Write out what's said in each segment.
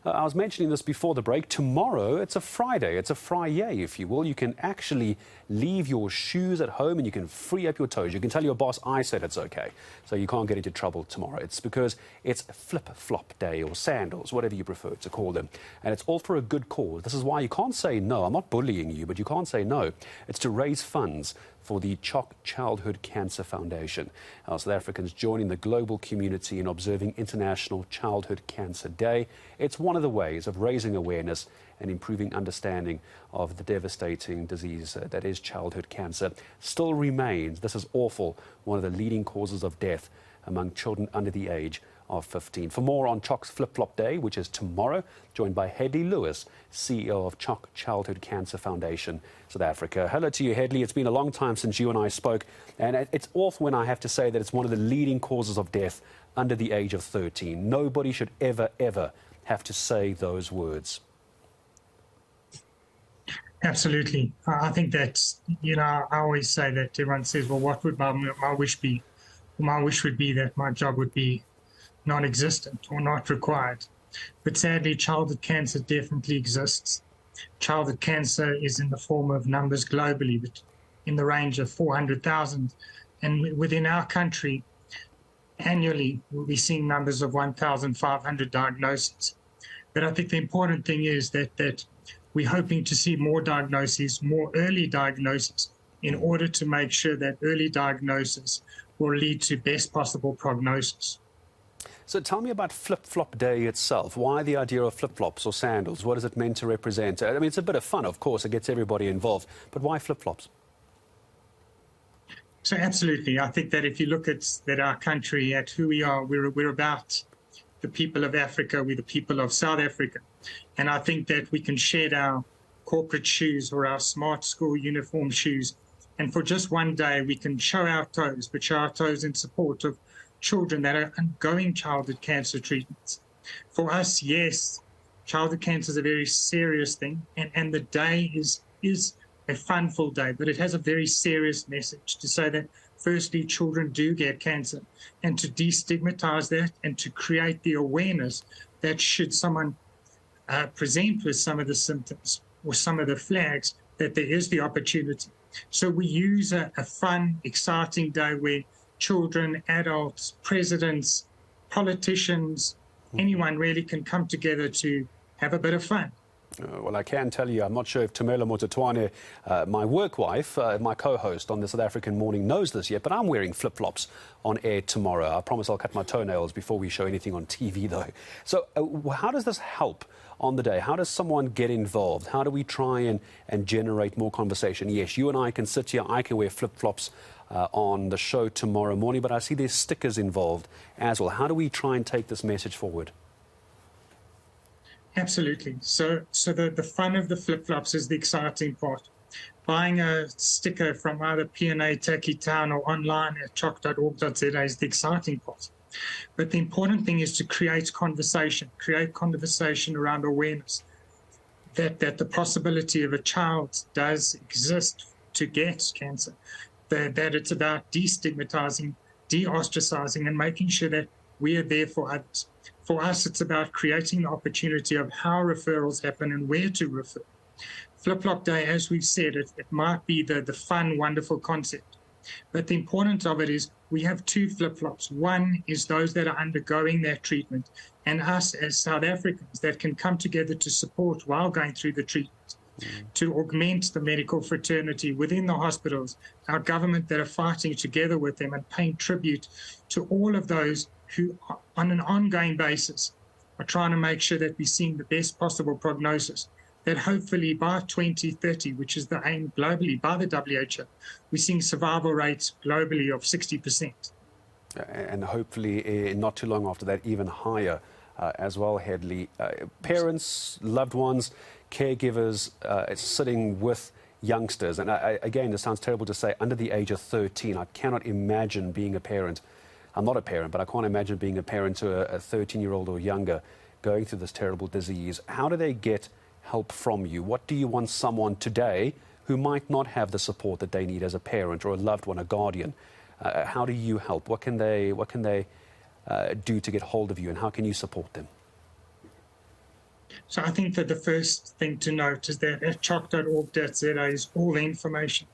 I was mentioning this before the break. Tomorrow, it's a Friday. It's a Friday, if you will. You can actually leave your shoes at home and you can free up your toes. You can tell your boss, I said it's okay. So you can't get into trouble tomorrow. It's because it's flip-flop day or sandals, whatever you prefer to call them. And it's all for a good cause. This is why you can't say no. I'm not bullying you, but you can't say no. It's to raise funds for the Choc Childhood Cancer Foundation. South Africans joining the global community in observing International Childhood Cancer Day. It's one of the ways of raising awareness and improving understanding of the devastating disease that is childhood cancer. Still remains, this is awful, one of the leading causes of death among children under the age of 15. For more on Choc's Flip-Flop Day, which is tomorrow, joined by Hedley Lewis, CEO of Choc Childhood Cancer Foundation, South Africa. Hello to you, Hedley. It's been a long time since you and I spoke, and it's awful when I have to say that it's one of the leading causes of death under the age of 13. Nobody should ever, ever have to say those words. Absolutely. I think that's, I always say that everyone says, well, what would my wish be? Well, my wish would be that my job would be non-existent or not required. But sadly, childhood cancer definitely exists. Childhood cancer is in the form of numbers globally, but in the range of 400,000. And within our country, annually, we'll be seeing numbers of 1,500 diagnoses. But I think the important thing is that we're hoping to see more diagnoses, more early diagnoses, in order to make sure that early diagnosis will lead to best possible prognosis. So tell me about Flip-Flop Day itself. Why the idea of flip-flops or sandals? What is it meant to represent? I mean, it's a bit of fun, of course. It gets everybody involved. But why flip-flops? So absolutely. I think that if you look at our country, at who we are, we're about the people of Africa. We're the people of South Africa. And I think that we can shed our corporate shoes or our smart school uniform shoes. And for just one day, we can show our toes, but show our toes in support of children that are undergoing childhood cancer treatments. For us, yes, childhood cancer is a very serious thing, and the day is a funful day, but it has a very serious message to say that, firstly, children do get cancer, and to destigmatize that and to create the awareness that should someone present with some of the symptoms or some of the flags, that there is the opportunity. So we use a fun, exciting day where children, adults, presidents, politicians, anyone really can come together to have a bit of fun. Well, I can tell you, I'm not sure if Tumelo Mototwane, my work wife, my co-host on the South African Morning, knows this yet, but I'm wearing flip-flops on air tomorrow. I promise I'll cut my toenails before we show anything on TV, though. So how does this help on the day? How does someone get involved? How do we try and generate more conversation? Yes, you and I can sit here. I can wear flip-flops on the show tomorrow morning, but I see there's stickers involved as well. How do we try and take this message forward? Absolutely. So the fun of the flip-flops is the exciting part. Buying a sticker from either P&A, Tacky Town, or online at choc.org.za is the exciting part. But the important thing is to create conversation around awareness that the possibility of a child does exist to get cancer, that it's about destigmatizing, de-ostracizing, and making sure that we are there for others. For us, it's about creating the opportunity of how referrals happen and where to refer. Flip-Flop Day, as we've said, it might be the fun, wonderful concept. But the importance of it is we have two flip-flops. One is those that are undergoing that treatment, and us as South Africans that can come together to support while going through the treatment, to augment the medical fraternity within the hospitals, our government that are fighting together with them and paying tribute to all of those who, on an ongoing basis, are trying to make sure that we're seeing the best possible prognosis, that hopefully by 2030, which is the aim globally by the WHO, we're seeing survival rates globally of 60%. And hopefully not too long after that, even higher as well, Hedley. Parents, loved ones, caregivers sitting with youngsters. And again, this sounds terrible to say, under the age of 13. I cannot imagine being a parent. I'm not a parent, but I can't imagine being a parent to a 13-year-old or younger going through this terrible disease. How do they get help from you? What do you want someone today who might not have the support that they need as a parent or a loved one, a guardian? How do you help? What can they do to get hold of you, and how can you support them? So I think that the first thing to note is that at choc.org.za is all the information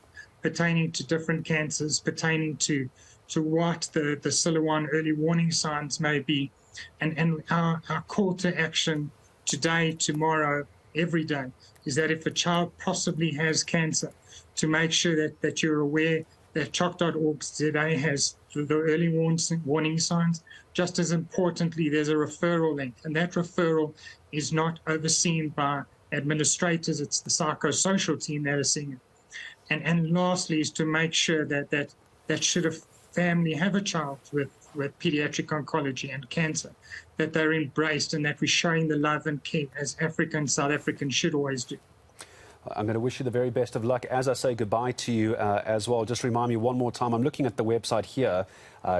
pertaining to different cancers, pertaining to what the Siluan early warning signs may be, and our call to action today, tomorrow, every day is that if a child possibly has cancer, to make sure that you're aware that choc.org.za has the early warning signs. Just as importantly, there's a referral link, and that referral is not overseen by administrators. It's the psychosocial team that is seeing it. And lastly is to make sure that should a family have a child with pediatric oncology and cancer, that they're embraced and that we're showing the love and care as South Africans should always do. I'm going to wish you the very best of luck. As I say goodbye to you as well, just remind me one more time, I'm looking at the website here,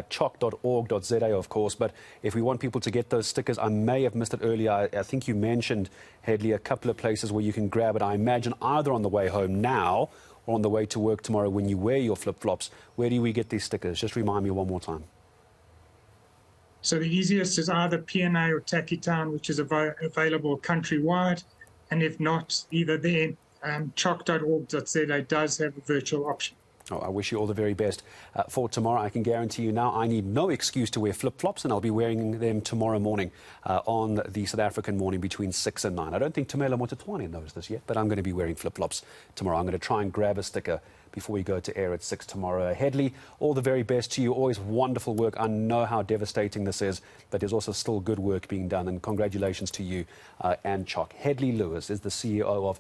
choc.org.za, of course, but if we want people to get those stickers, I may have missed it earlier. I think you mentioned, Hedley, a couple of places where you can grab it. I imagine either on the way home now or on the way to work tomorrow when you wear your flip-flops. Where do we get these stickers? Just remind me one more time. So the easiest is either PNA or Tacky Town, which is available countrywide, and if not, either there. Choc.org.za does have a virtual option. Oh, I wish you all the very best for tomorrow. I can guarantee you now I need no excuse to wear flip-flops, and I'll be wearing them tomorrow morning on the South African morning between 6 and 9. I don't think Tumelo Motetwane knows this yet, but I'm going to be wearing flip-flops tomorrow. I'm going to try and grab a sticker before we go to air at 6 tomorrow. Hedley, all the very best to you. Always wonderful work. I know how devastating this is, but there's also still good work being done, and congratulations to you and Choc. Hedley Lewis is the CEO of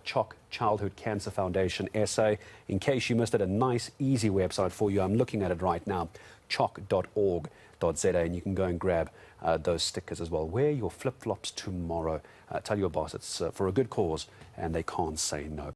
Choc Childhood Cancer Foundation SA. In case you missed it, a nice, easy website for you. I'm looking at it right now, choc.org.za, and you can go and grab those stickers as well. Wear your flip-flops tomorrow. Tell your boss it's for a good cause, and they can't say no.